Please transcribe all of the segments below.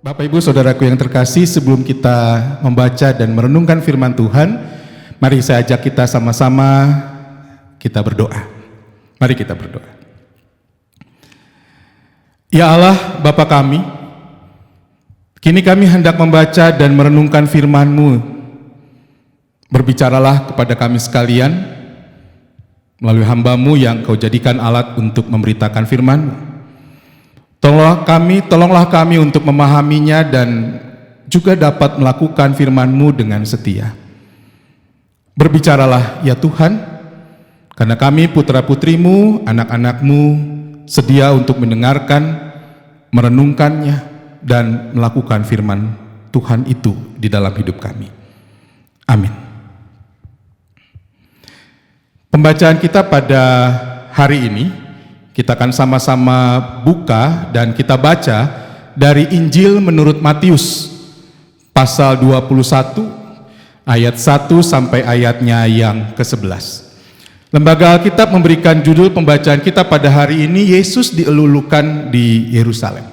Bapak Ibu Saudaraku yang terkasih, sebelum kita membaca dan merenungkan firman Tuhan, mari saya ajak kita sama-sama kita berdoa. Mari kita berdoa. Ya Allah, Bapa kami, kini kami hendak membaca dan merenungkan firman-Mu. Berbicaralah kepada kami sekalian melalui hamba-Mu yang Kau jadikan alat untuk memberitakan firman-Mu. Tolonglah kami untuk memahaminya dan juga dapat melakukan firman-Mu dengan setia. Berbicaralah ya Tuhan, karena kami putra-putrimu, anak-anak-Mu sedia untuk mendengarkan, merenungkannya, dan melakukan firman Tuhan itu di dalam hidup kami. Amin. Pembacaan kita pada hari ini, kita akan sama-sama buka dan kita baca dari Injil menurut Matius pasal 21 ayat 1 sampai ayatnya yang ke-11. Lembaga Alkitab memberikan judul pembacaan kita pada hari ini, Yesus dielulukan di Yerusalem.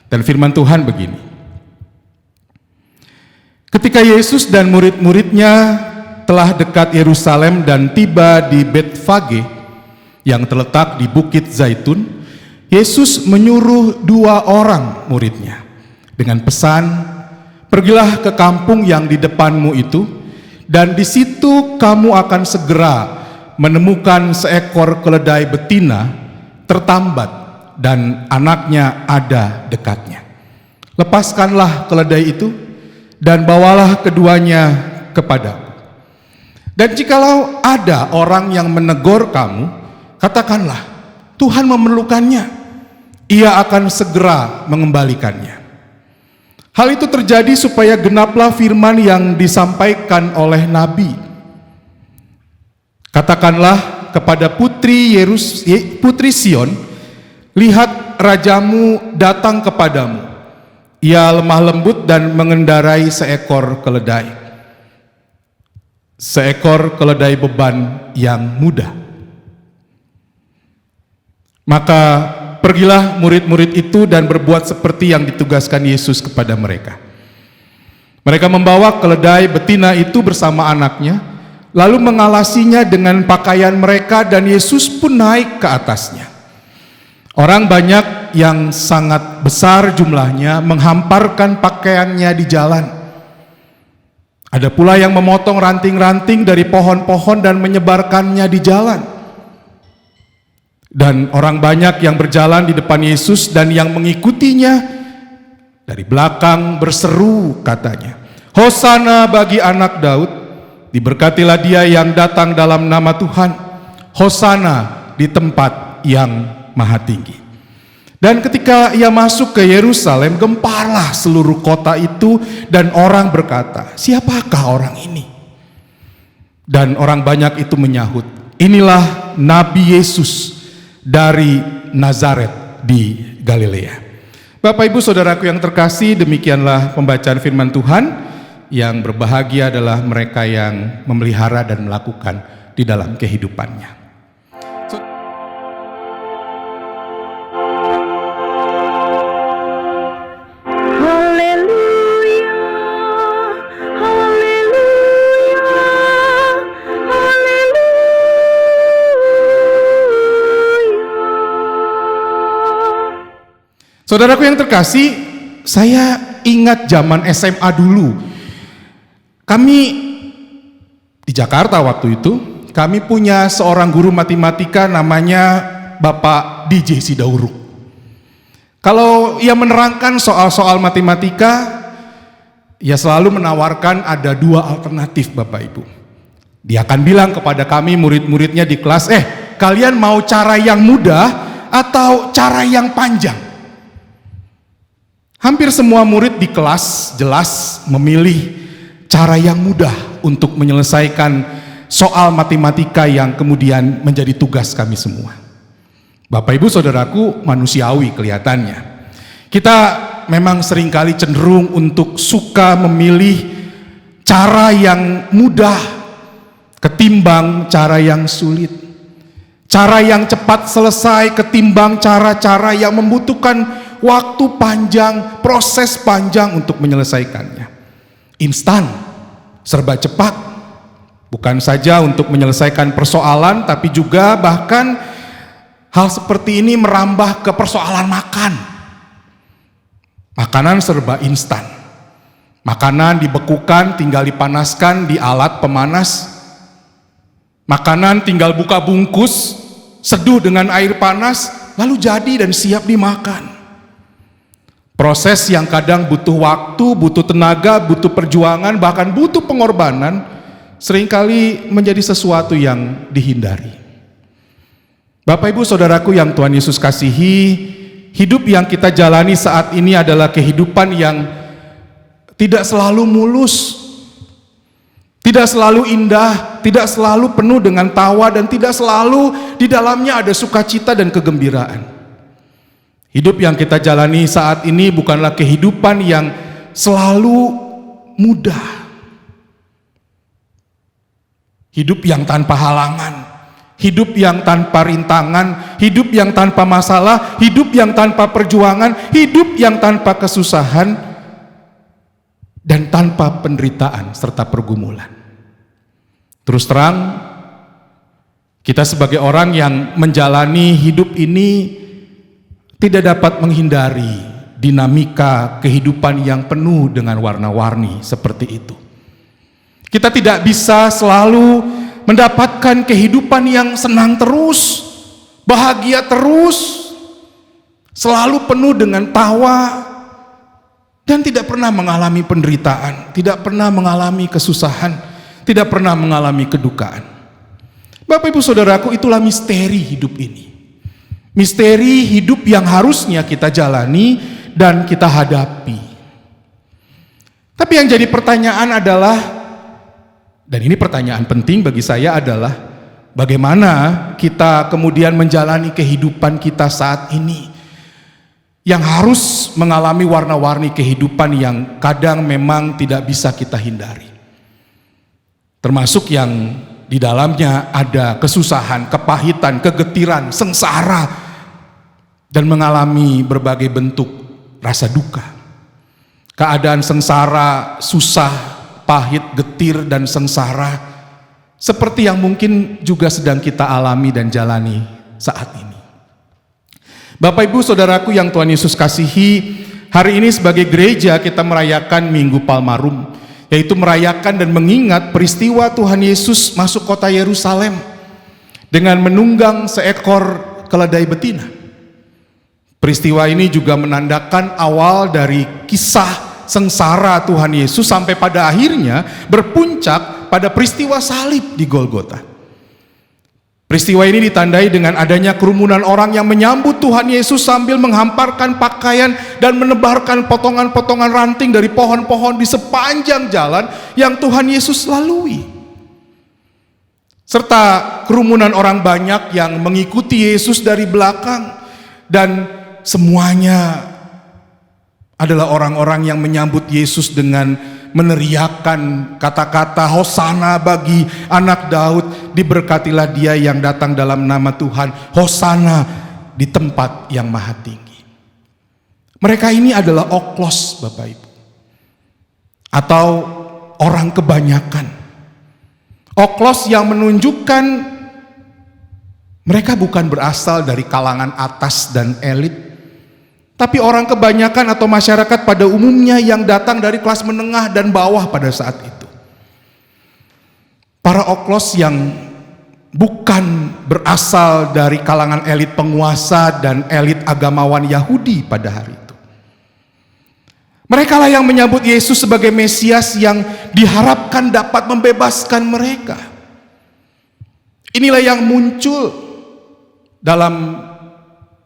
Dan firman Tuhan begini. Ketika Yesus dan murid-muridnya telah dekat Yerusalem dan tiba di Betfage yang terletak di Bukit Zaitun, Yesus menyuruh 2 orang muridnya dengan pesan, "Pergilah ke kampung yang di depanmu itu, dan di situ kamu akan segera menemukan seekor keledai betina tertambat dan anaknya ada dekatnya. Lepaskanlah keledai itu dan bawalah keduanya kepadaku. Dan jikalau ada orang yang menegur kamu, katakanlah, Tuhan memerlukannya, Ia akan segera mengembalikannya." Hal itu terjadi supaya genaplah firman yang disampaikan oleh Nabi. "Katakanlah kepada putri Sion, lihat rajamu datang kepadamu. Ia lemah lembut dan mengendarai seekor keledai beban yang mudah." Maka pergilah murid-murid itu dan berbuat seperti yang ditugaskan Yesus kepada mereka. Mereka membawa keledai betina itu bersama anaknya, lalu mengalasinya dengan pakaian mereka, dan Yesus pun naik ke atasnya. Orang banyak yang sangat besar jumlahnya menghamparkan pakaiannya di jalan. Ada pula yang memotong ranting-ranting dari pohon-pohon dan menyebarkannya di jalan. Dan orang banyak yang berjalan di depan Yesus dan yang mengikutinya dari belakang berseru, katanya, "Hosana bagi anak Daud, diberkatilah dia yang datang dalam nama Tuhan, Hosana di tempat yang Maha Tinggi." Dan ketika ia masuk ke Yerusalem, gemparlah seluruh kota itu, dan orang berkata, "Siapakah orang ini?" Dan orang banyak itu menyahut, "Inilah Nabi Yesus dari Nazaret di Galilea." Bapak Ibu Saudaraku yang terkasih, demikianlah pembacaan firman Tuhan. Yang berbahagia adalah mereka yang memelihara dan melakukan di dalam kehidupannya. Saudaraku yang terkasih, saya ingat zaman SMA dulu. Kami di Jakarta waktu itu, kami punya seorang guru matematika namanya Bapak DJ Sidauruk. Kalau ia menerangkan soal-soal matematika, ia selalu menawarkan ada dua alternatif, Bapak Ibu. Dia akan bilang kepada kami murid-muridnya di kelas, kalian mau cara yang mudah atau cara yang panjang? Hampir semua murid di kelas jelas memilih cara yang mudah untuk menyelesaikan soal matematika yang kemudian menjadi tugas kami semua. Bapak Ibu Saudaraku, manusiawi kelihatannya. Kita memang seringkali cenderung untuk suka memilih cara yang mudah ketimbang cara yang sulit. Cara yang cepat selesai ketimbang cara-cara yang membutuhkan waktu panjang, proses panjang untuk menyelesaikannya. Instan, serba cepat, bukan saja untuk menyelesaikan persoalan, tapi juga bahkan hal seperti ini merambah ke persoalan makan. Makanan serba instan. Makanan dibekukan, tinggal dipanaskan di alat pemanas. Makanan tinggal buka bungkus, seduh dengan air panas, lalu jadi dan siap dimakan. Proses yang kadang butuh waktu, butuh tenaga, butuh perjuangan, bahkan butuh pengorbanan, seringkali menjadi sesuatu yang dihindari. Bapak Ibu Saudaraku yang Tuhan Yesus kasihi, hidup yang kita jalani saat ini adalah kehidupan yang tidak selalu mulus, tidak selalu indah, tidak selalu penuh dengan tawa, dan tidak selalu di dalamnya ada sukacita dan kegembiraan. Hidup yang kita jalani saat ini bukanlah kehidupan yang selalu mudah. Hidup yang tanpa halangan, hidup yang tanpa rintangan, hidup yang tanpa masalah, hidup yang tanpa perjuangan, hidup yang tanpa kesusahan, dan tanpa penderitaan serta pergumulan. Terus terang, kita sebagai orang yang menjalani hidup ini tidak dapat menghindari dinamika kehidupan yang penuh dengan warna-warni seperti itu. Kita tidak bisa selalu mendapatkan kehidupan yang senang terus, bahagia terus, selalu penuh dengan tawa, dan tidak pernah mengalami penderitaan, tidak pernah mengalami kesusahan, tidak pernah mengalami kedukaan. Bapak Ibu Saudaraku, itulah misteri hidup ini. Misteri hidup yang harusnya kita jalani dan kita hadapi. Tapi yang jadi pertanyaan adalah, dan ini pertanyaan penting bagi saya adalah, bagaimana kita kemudian menjalani kehidupan kita saat ini yang harus mengalami warna-warni kehidupan yang kadang memang tidak bisa kita hindari. Termasuk yang di dalamnya ada kesusahan, kepahitan, kegetiran, sengsara, dan mengalami berbagai bentuk rasa duka. Keadaan sengsara, susah, pahit, getir, dan sengsara seperti yang mungkin juga sedang kita alami dan jalani saat ini. Bapak Ibu Saudaraku yang Tuhan Yesus kasihi, hari ini sebagai gereja kita merayakan Minggu Palmarum, yaitu merayakan dan mengingat peristiwa Tuhan Yesus masuk kota Yerusalem dengan menunggang seekor keledai betina. Peristiwa ini juga menandakan awal dari kisah sengsara Tuhan Yesus sampai pada akhirnya berpuncak pada peristiwa salib di Golgota. Peristiwa ini ditandai dengan adanya kerumunan orang yang menyambut Tuhan Yesus sambil menghamparkan pakaian dan menebarkan potongan-potongan ranting dari pohon-pohon di sepanjang jalan yang Tuhan Yesus lalui. Serta kerumunan orang banyak yang mengikuti Yesus dari belakang, dan semuanya adalah orang-orang yang menyambut Yesus dengan meneriakkan kata-kata Hosana bagi anak Daud, diberkatilah dia yang datang dalam nama Tuhan, Hosana di tempat yang maha tinggi. Mereka ini adalah oklos, Bapak Ibu, atau orang kebanyakan. Oklos yang menunjukkan mereka bukan berasal dari kalangan atas dan elit, tapi orang kebanyakan atau masyarakat pada umumnya yang datang dari kelas menengah dan bawah pada saat itu. Para oklos yang bukan berasal dari kalangan elit penguasa dan elit agamawan Yahudi pada hari itu. Mereka lah yang menyambut Yesus sebagai Mesias yang diharapkan dapat membebaskan mereka. Inilah yang muncul dalam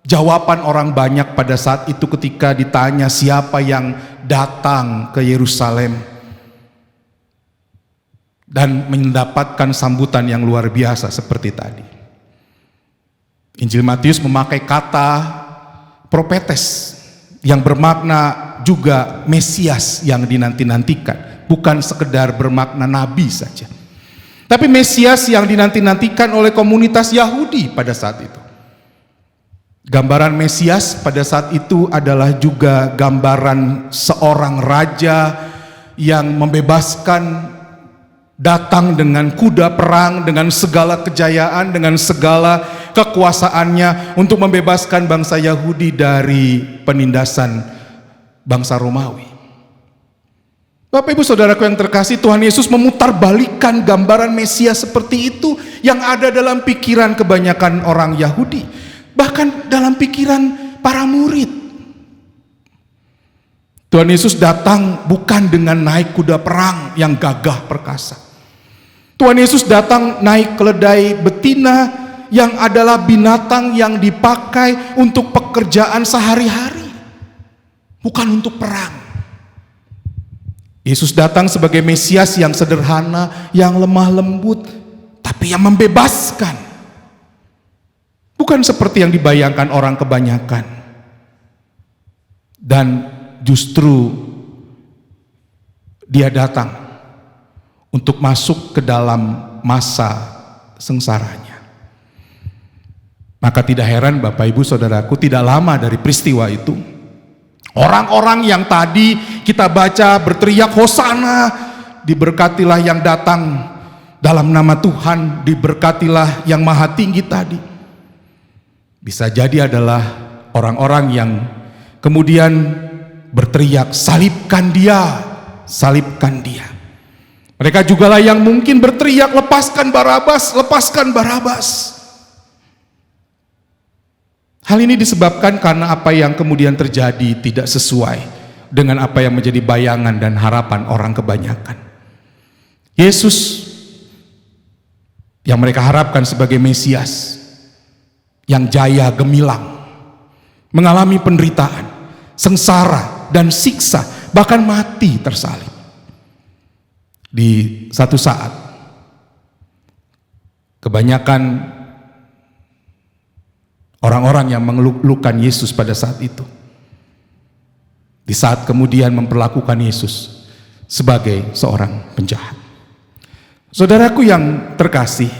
jawaban orang banyak pada saat itu ketika ditanya siapa yang datang ke Yerusalem dan mendapatkan sambutan yang luar biasa seperti tadi. Injil Matius memakai kata propetes yang bermakna juga Mesias yang dinanti-nantikan, bukan sekedar bermakna nabi saja, tapi Mesias yang dinanti-nantikan oleh komunitas Yahudi pada saat itu. Gambaran Mesias pada saat itu adalah juga gambaran seorang raja yang membebaskan, datang dengan kuda perang, dengan segala kejayaan, dengan segala kekuasaannya untuk membebaskan bangsa Yahudi dari penindasan bangsa Romawi. Bapak Ibu Saudaraku yang terkasih, Tuhan Yesus memutarbalikkan gambaran Mesias seperti itu yang ada dalam pikiran kebanyakan orang Yahudi. Bahkan dalam pikiran para murid. Tuhan Yesus datang bukan dengan naik kuda perang yang gagah perkasa. Tuhan Yesus datang naik keledai betina yang adalah binatang yang dipakai untuk pekerjaan sehari-hari, bukan untuk perang. Yesus datang sebagai Mesias yang sederhana, yang lemah lembut, tapi yang membebaskan. Bukan seperti yang dibayangkan orang kebanyakan. Dan justru dia datang untuk masuk ke dalam masa sengsaranya. Maka tidak heran Bapak Ibu Saudaraku, tidak lama dari peristiwa itu, orang-orang yang tadi kita baca berteriak Hosana, diberkatilah yang datang dalam nama Tuhan, diberkatilah yang maha tinggi tadi, bisa jadi adalah orang-orang yang kemudian berteriak, salibkan dia, salibkan dia. Mereka jugalah yang mungkin berteriak, lepaskan Barabas, lepaskan Barabas. Hal ini disebabkan karena apa yang kemudian terjadi tidak sesuai dengan apa yang menjadi bayangan dan harapan orang kebanyakan. Yesus yang mereka harapkan sebagai Mesias, yang jaya gemilang, mengalami penderitaan, sengsara dan siksa, bahkan mati tersalib. Di satu saat, kebanyakan orang-orang yang mengeluhkan Yesus pada saat itu, di saat kemudian memperlakukan Yesus sebagai seorang penjahat. Saudaraku yang terkasih,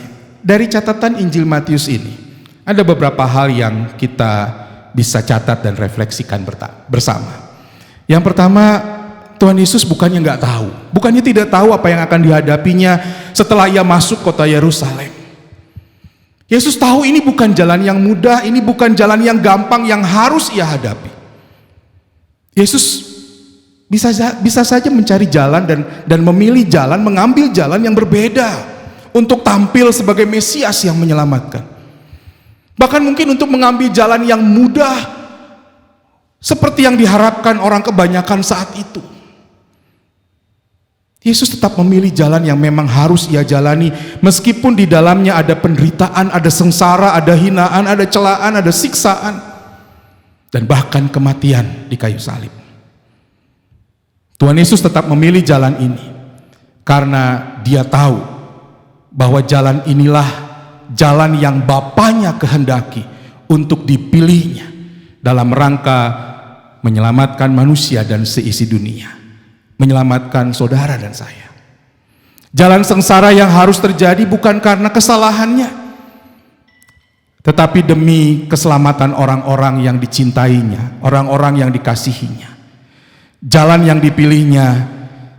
dari catatan Injil Matius ini ada beberapa hal yang kita bisa catat dan refleksikan bersama. Yang pertama, Tuhan Yesus bukannya nggak tahu, bukannya tidak tahu apa yang akan dihadapinya setelah ia masuk kota Yerusalem. Yesus tahu ini bukan jalan yang mudah, ini bukan jalan yang gampang yang harus ia hadapi. Yesus bisa saja mencari jalan dan memilih jalan, mengambil jalan yang berbeda untuk tampil sebagai Mesias yang menyelamatkan. Bahkan mungkin untuk mengambil jalan yang mudah seperti yang diharapkan orang kebanyakan saat itu. Yesus tetap memilih jalan yang memang harus ia jalani, meskipun di dalamnya ada penderitaan, ada sengsara, ada hinaan, ada celaan, ada siksaan, dan bahkan kematian di kayu salib. Tuhan Yesus tetap memilih jalan ini karena dia tahu bahwa jalan inilah jalan yang Bapanya kehendaki untuk dipilihnya dalam rangka menyelamatkan manusia dan seisi dunia, menyelamatkan saudara dan saya. Jalan sengsara yang harus terjadi bukan karena kesalahannya, tetapi demi keselamatan orang-orang yang dicintainya, orang-orang yang dikasihinya. Jalan yang dipilihnya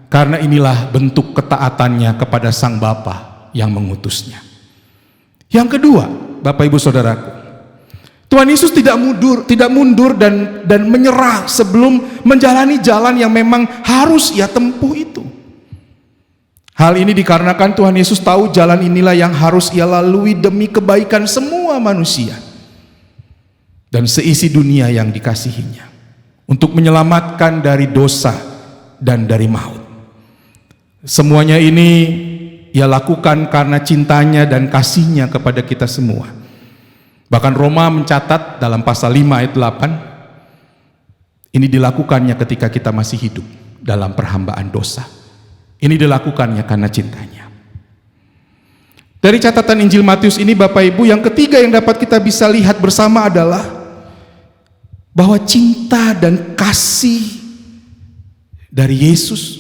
karena inilah bentuk ketaatannya kepada Sang Bapa yang mengutusnya. Yang kedua, Bapak Ibu Saudaraku, Tuhan Yesus tidak mundur dan menyerah sebelum menjalani jalan yang memang harus ia tempuh itu. Hal ini dikarenakan Tuhan Yesus tahu jalan inilah yang harus ia lalui demi kebaikan semua manusia dan seisi dunia yang dikasihinya, untuk menyelamatkan dari dosa dan dari maut. Semuanya ini ia lakukan karena cintanya dan kasihnya kepada kita semua. Bahkan Roma mencatat dalam pasal 5 ayat 8, ini dilakukannya ketika kita masih hidup dalam perhambaan dosa. Ini dilakukannya karena cintanya. Dari catatan Injil Matius ini, Bapak Ibu, yang ketiga yang dapat kita bisa lihat bersama adalah bahwa cinta dan kasih dari Yesus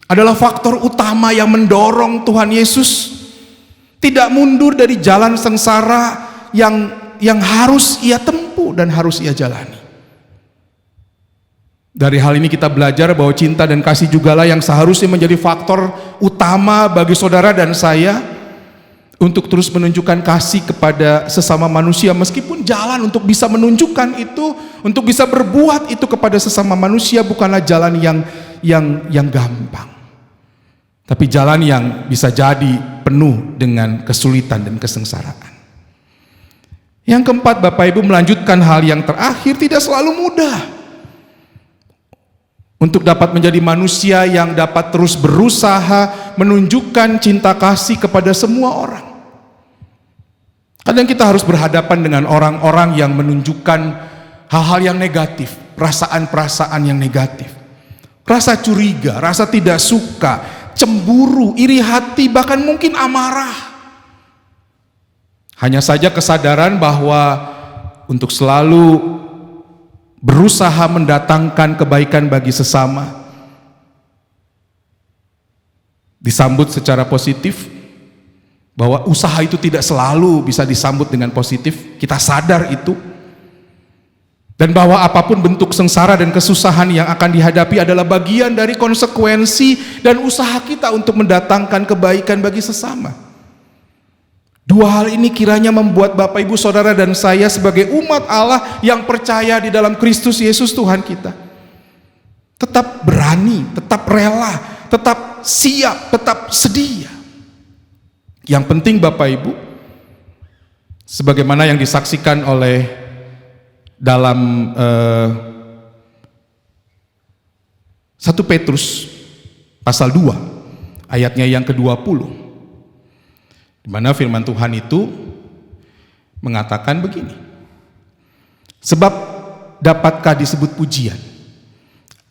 adalah faktor utama yang mendorong Tuhan Yesus tidak mundur dari jalan sengsara yang harus ia tempuh dan harus ia jalani. Dari hal ini kita belajar bahwa cinta dan kasih jugalah yang seharusnya menjadi faktor utama bagi saudara dan saya untuk terus menunjukkan kasih kepada sesama manusia, meskipun jalan untuk bisa menunjukkan itu, untuk bisa berbuat itu kepada sesama manusia bukanlah jalan yang gampang, tapi jalan yang bisa jadi penuh dengan kesulitan dan kesengsaraan. Yang keempat, Bapak Ibu, melanjutkan hal yang terakhir, tidak selalu mudah untuk dapat menjadi manusia yang dapat terus berusaha menunjukkan cinta kasih kepada semua orang. Kadang kita harus berhadapan dengan orang-orang yang menunjukkan hal-hal yang negatif, perasaan-perasaan yang negatif, rasa curiga, rasa tidak suka, cemburu, iri hati, bahkan mungkin amarah. Hanya saja kesadaran bahwa untuk selalu berusaha mendatangkan kebaikan bagi sesama disambut secara positif, bahwa usaha itu tidak selalu bisa disambut dengan positif, kita sadar itu, dan bahwa apapun bentuk sengsara dan kesusahan yang akan dihadapi adalah bagian dari konsekuensi dan usaha kita untuk mendatangkan kebaikan bagi sesama. Dua hal ini kiranya membuat Bapak Ibu Saudara dan saya sebagai umat Allah yang percaya di dalam Kristus Yesus Tuhan kita tetap berani, tetap rela, tetap siap, tetap sedia. Yang penting Bapak Ibu, sebagaimana yang disaksikan oleh dalam 1 Petrus pasal 2 ayatnya yang ke-20, di mana firman Tuhan itu mengatakan begini, sebab dapatkah disebut pujian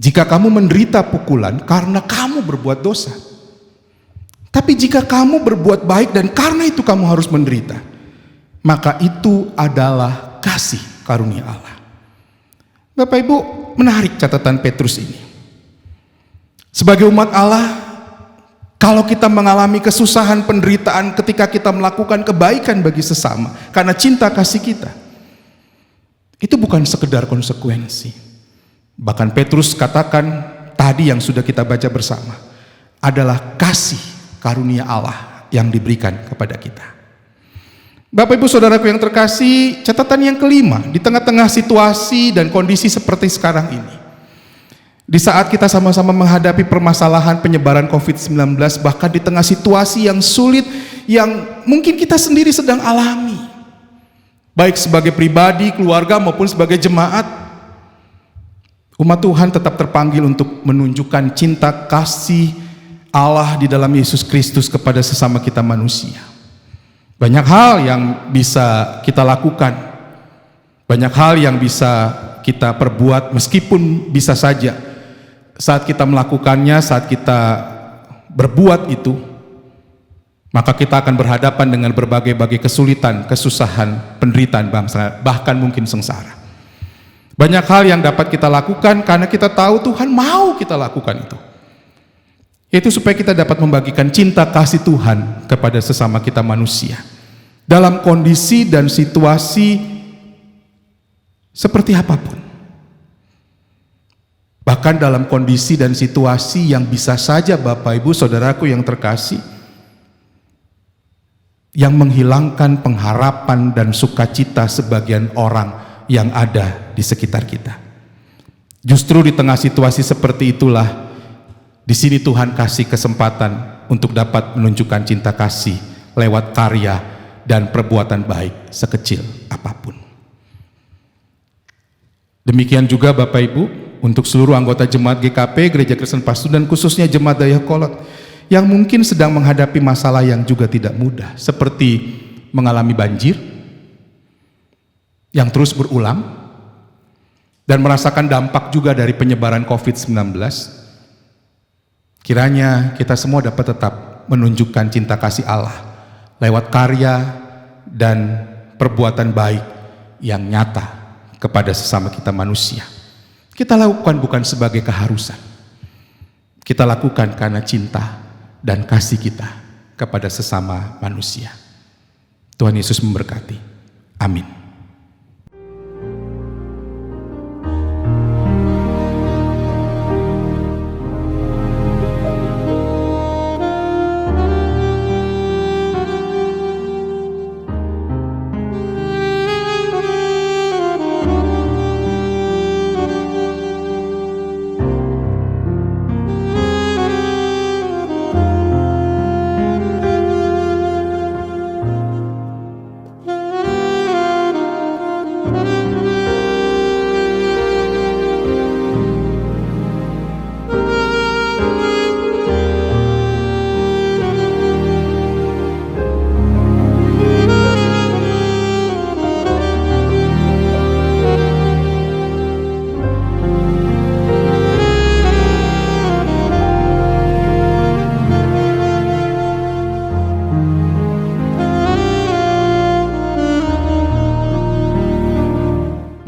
jika kamu menderita pukulan karena kamu berbuat dosa? Tapi jika kamu berbuat baik dan karena itu kamu harus menderita, maka itu adalah kasih karunia Allah. Bapak Ibu, menarik catatan Petrus ini. Sebagai umat Allah, kalau kita mengalami kesusahan, penderitaan ketika kita melakukan kebaikan bagi sesama karena cinta kasih kita, itu bukan sekedar konsekuensi. Bahkan Petrus katakan tadi yang sudah kita baca bersama adalah kasih karunia Allah yang diberikan kepada kita. Bapak Ibu Saudaraku yang terkasih, catatan yang kelima, di tengah-tengah situasi dan kondisi seperti sekarang ini, di saat kita sama-sama menghadapi permasalahan penyebaran COVID-19, bahkan di tengah situasi yang sulit yang mungkin kita sendiri sedang alami, baik sebagai pribadi, keluarga maupun sebagai jemaat, umat Tuhan tetap terpanggil untuk menunjukkan cinta kasih Allah di dalam Yesus Kristus kepada sesama kita manusia. Banyak hal yang bisa kita lakukan, banyak hal yang bisa kita perbuat, meskipun bisa saja saat kita melakukannya, saat kita berbuat itu, maka kita akan berhadapan dengan berbagai-bagai kesulitan, kesusahan, penderitaan bangsa, bahkan mungkin sengsara. Banyak hal yang dapat kita lakukan karena kita tahu Tuhan mau kita lakukan itu. Itu supaya kita dapat membagikan cinta kasih Tuhan kepada sesama kita manusia. Dalam kondisi dan situasi seperti apapun. Bahkan dalam kondisi dan situasi yang bisa saja Bapak Ibu Saudaraku yang terkasih, yang menghilangkan pengharapan dan sukacita sebagian orang yang ada di sekitar kita. Justru di tengah situasi seperti itulah, di sini Tuhan kasih kesempatan untuk dapat menunjukkan cinta kasih lewat karya dan perbuatan baik sekecil apapun. Demikian juga Bapak Ibu, untuk seluruh anggota jemaat GKP, Gereja Kristen Pasundan, khususnya jemaat Dayakolot, yang mungkin sedang menghadapi masalah yang juga tidak mudah, seperti mengalami banjir yang terus berulang dan merasakan dampak juga dari penyebaran COVID-19. Kiranya kita semua dapat tetap menunjukkan cinta kasih Allah lewat karya dan perbuatan baik yang nyata kepada sesama kita manusia. Kita lakukan bukan sebagai keharusan, kita lakukan karena cinta dan kasih kita kepada sesama manusia. Tuhan Yesus memberkati. Amin.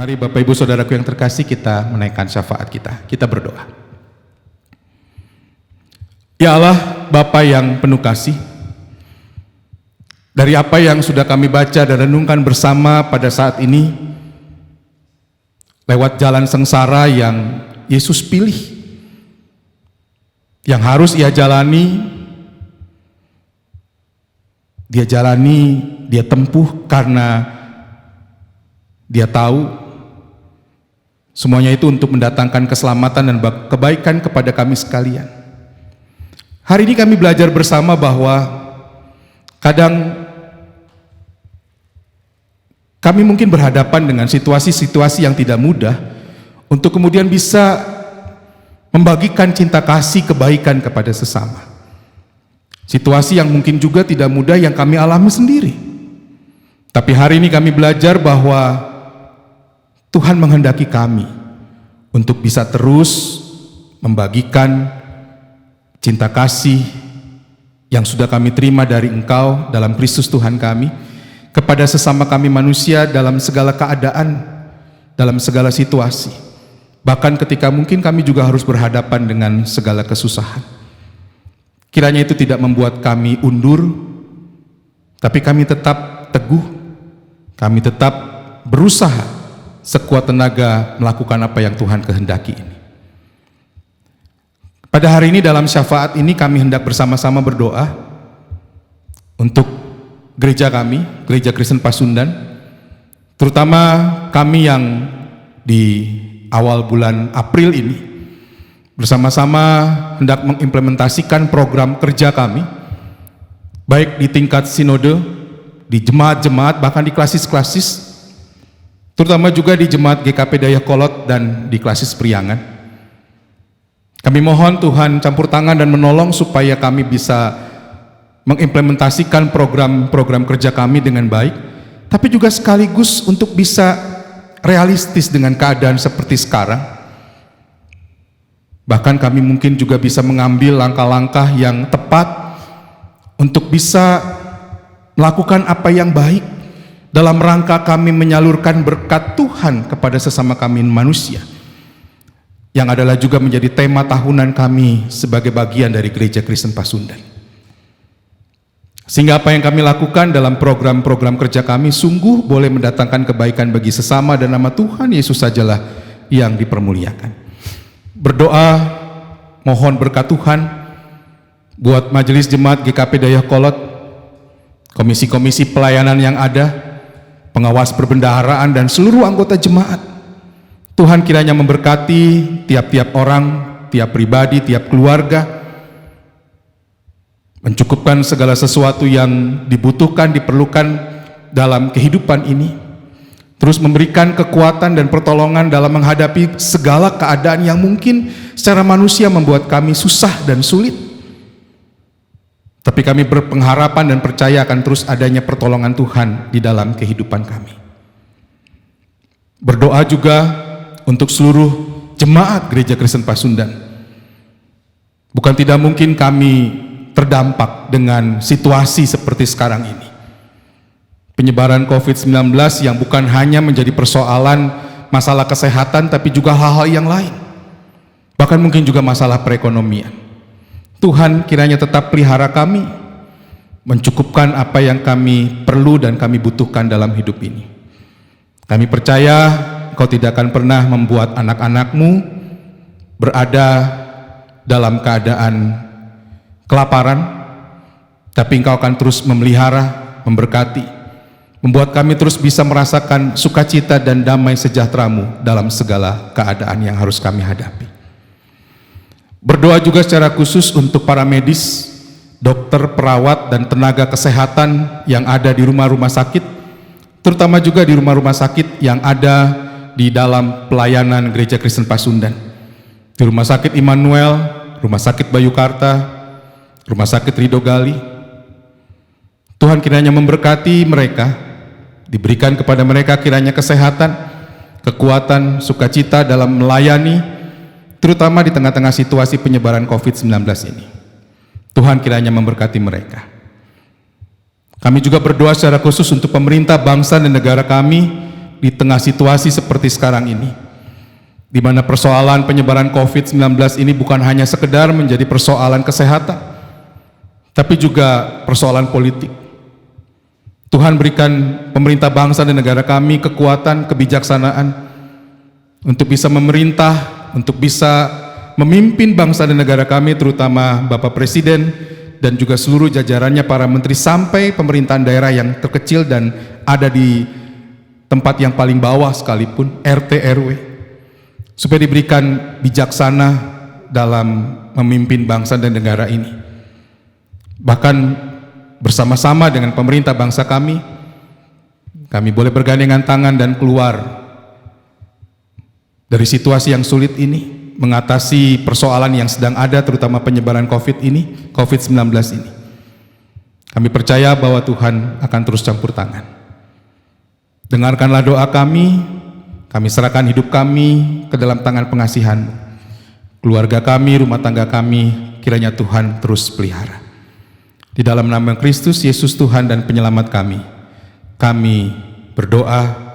Mari Bapak Ibu Saudaraku yang terkasih, kita menaikkan syafaat kita. Kita berdoa. Ya Allah, Bapa yang penuh kasih, dari apa yang sudah kami baca dan renungkan bersama pada saat ini, lewat jalan sengsara yang Yesus pilih, yang harus Ia jalani, Dia tempuh karena Dia tahu semuanya itu untuk mendatangkan keselamatan dan kebaikan kepada kami sekalian. Hari ini kami belajar bersama bahwa kadang kami mungkin berhadapan dengan situasi-situasi yang tidak mudah untuk kemudian bisa membagikan cinta kasih kebaikan kepada sesama. Situasi yang mungkin juga tidak mudah yang kami alami sendiri. Tapi hari ini kami belajar bahwa Tuhan menghendaki kami untuk bisa terus membagikan cinta kasih yang sudah kami terima dari Engkau dalam Kristus Tuhan kami kepada sesama kami manusia dalam segala keadaan, dalam segala situasi. Bahkan ketika mungkin kami juga harus berhadapan dengan segala kesusahan. Kiranya itu tidak membuat kami undur, tapi kami tetap teguh, kami tetap berusaha sekuat tenaga melakukan apa yang Tuhan kehendaki ini. Pada hari ini dalam syafaat ini kami hendak bersama-sama berdoa untuk gereja kami, Gereja Kristen Pasundan, terutama kami yang di awal bulan April ini bersama-sama hendak mengimplementasikan program kerja kami, baik di tingkat sinode, di jemaat-jemaat, bahkan di klasis-klasis, terutama juga di jemaat GKP Dayakolot dan di klasis Priangan. Kami mohon Tuhan campur tangan dan menolong supaya kami bisa mengimplementasikan program-program kerja kami dengan baik, tapi juga sekaligus untuk bisa realistis dengan keadaan seperti sekarang. Bahkan kami mungkin juga bisa mengambil langkah-langkah yang tepat untuk bisa melakukan apa yang baik dalam rangka kami menyalurkan berkat Tuhan kepada sesama kami manusia, yang adalah juga menjadi tema tahunan kami sebagai bagian dari Gereja Kristen Pasundan. Sehingga apa yang kami lakukan dalam program-program kerja kami sungguh boleh mendatangkan kebaikan bagi sesama, dan nama Tuhan Yesus sajalah yang dipermuliakan. Berdoa mohon berkat Tuhan buat majelis jemaat GKP Dayakolot, komisi-komisi pelayanan yang ada, pengawas perbendaharaan, dan seluruh anggota jemaat. Tuhan kiranya memberkati tiap-tiap orang, tiap pribadi, tiap keluarga, mencukupkan segala sesuatu yang dibutuhkan, diperlukan dalam kehidupan ini, terus memberikan kekuatan dan pertolongan dalam menghadapi segala keadaan yang mungkin secara manusia membuat kami susah dan sulit. Tapi kami berpengharapan dan percaya akan terus adanya pertolongan Tuhan di dalam kehidupan kami. Berdoa juga untuk seluruh jemaat Gereja Kristen Pasundan. Bukan tidak mungkin kami terdampak dengan situasi seperti sekarang ini. Penyebaran COVID-19 yang bukan hanya menjadi persoalan masalah kesehatan, tapi juga hal-hal yang lain. Bahkan mungkin juga masalah perekonomian. Tuhan kiranya tetap pelihara kami, mencukupkan apa yang kami perlu dan kami butuhkan dalam hidup ini. Kami percaya Engkau tidak akan pernah membuat anak-anak-Mu berada dalam keadaan kelaparan, tapi Engkau akan terus memelihara, memberkati, membuat kami terus bisa merasakan sukacita dan damai sejahtera-Mu dalam segala keadaan yang harus kami hadapi. Berdoa juga secara khusus untuk para medis, dokter, perawat, dan tenaga kesehatan yang ada di rumah-rumah sakit, terutama juga di rumah-rumah sakit yang ada di dalam pelayanan Gereja Kristen Pasundan. Di Rumah Sakit Immanuel, Rumah Sakit Bayukarta, Rumah Sakit Ridho Gali. Tuhan kiranya memberkati mereka, diberikan kepada mereka kiranya kesehatan, kekuatan, sukacita dalam melayani, terutama di tengah-tengah situasi penyebaran COVID-19 ini. Tuhan kiranya memberkati mereka. Kami juga berdoa secara khusus untuk pemerintah, bangsa, dan negara kami di tengah situasi seperti sekarang ini, di mana persoalan penyebaran COVID-19 ini bukan hanya sekedar menjadi persoalan kesehatan, tapi juga persoalan politik. Tuhan berikan pemerintah, bangsa, dan negara kami kekuatan, kebijaksanaan untuk bisa memerintah, untuk bisa memimpin bangsa dan negara kami, terutama Bapak Presiden dan juga seluruh jajarannya, para menteri, sampai pemerintahan daerah yang terkecil dan ada di tempat yang paling bawah sekalipun, RT RW, supaya diberikan bijaksana dalam memimpin bangsa dan negara ini. Bahkan bersama-sama dengan pemerintah bangsa kami boleh bergandengan tangan dan keluar dari situasi yang sulit ini, mengatasi persoalan yang sedang ada, terutama penyebaran COVID-19 ini. Kami percaya bahwa Tuhan akan terus campur tangan. Dengarkanlah doa kami serahkan hidup kami ke dalam tangan pengasihan-Mu. Keluarga kami, rumah tangga kami, kiranya Tuhan terus pelihara. Di dalam nama Kristus Yesus Tuhan dan Penyelamat kami berdoa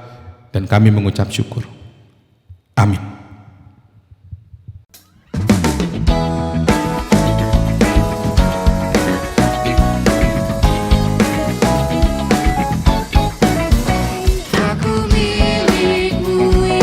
dan kami mengucap syukur. Amin. Aku milik-Mu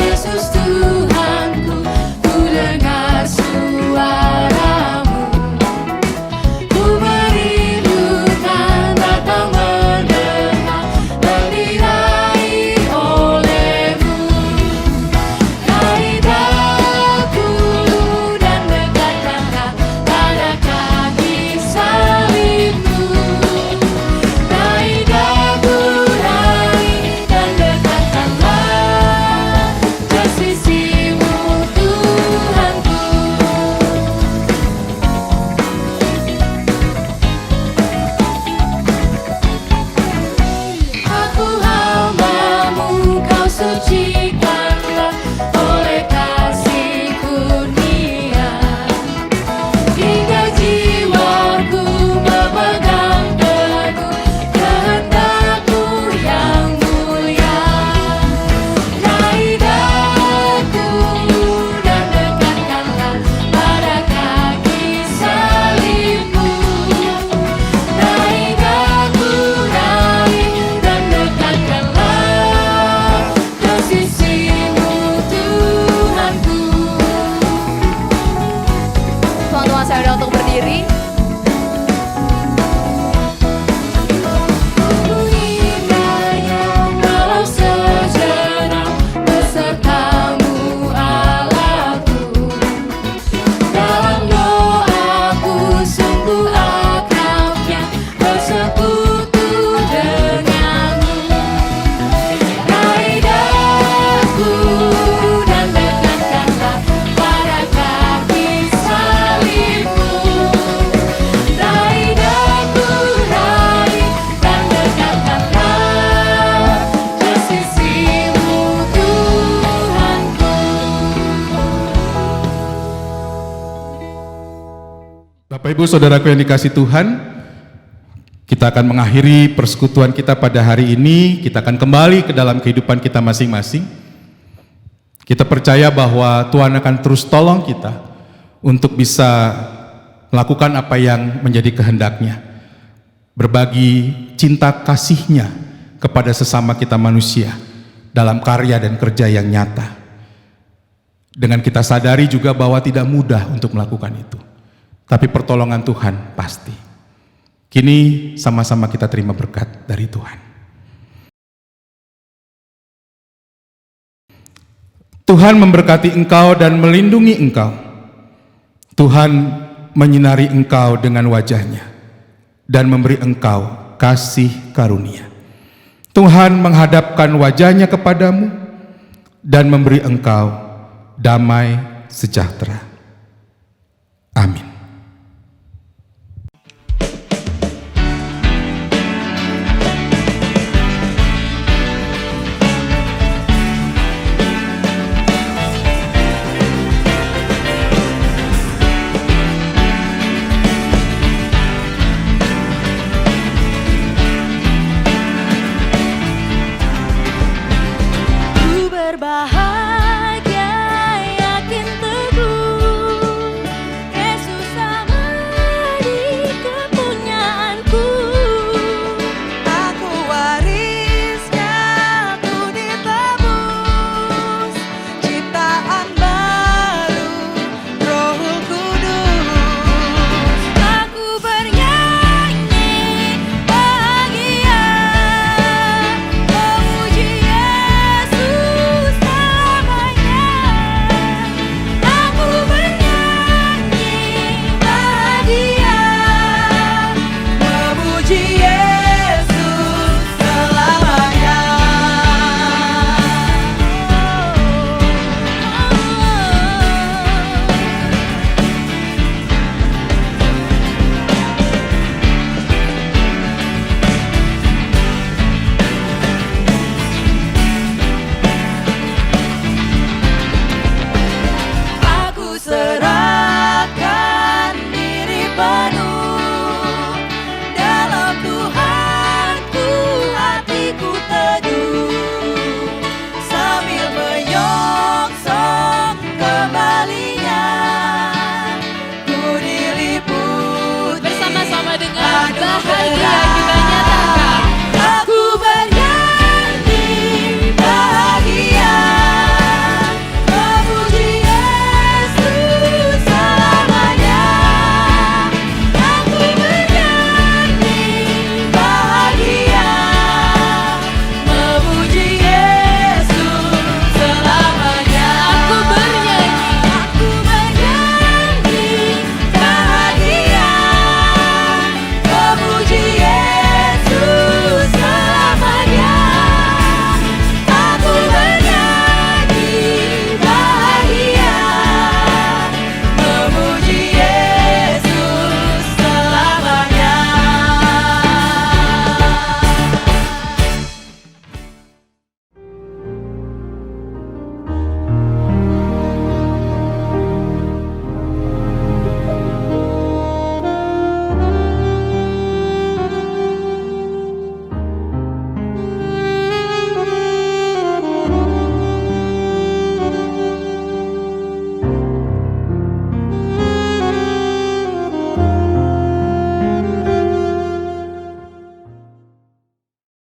berdiri. Bapak Ibu Saudaraku yang dikasih Tuhan, kita akan mengakhiri persekutuan kita pada hari ini. Kita akan kembali ke dalam kehidupan kita masing-masing. Kita percaya bahwa Tuhan akan terus tolong kita untuk bisa melakukan apa yang menjadi kehendak-Nya, berbagi cinta kasih-Nya kepada sesama kita manusia dalam karya dan kerja yang nyata. Dengan kita sadari juga bahwa tidak mudah untuk melakukan itu, tapi pertolongan Tuhan pasti. Kini sama-sama kita terima berkat dari Tuhan. Tuhan memberkati engkau dan melindungi engkau. Tuhan menyinari engkau dengan wajah-Nya dan memberi engkau kasih karunia. Tuhan menghadapkan wajah-Nya kepadamu dan memberi engkau damai sejahtera. Amin. Bahagia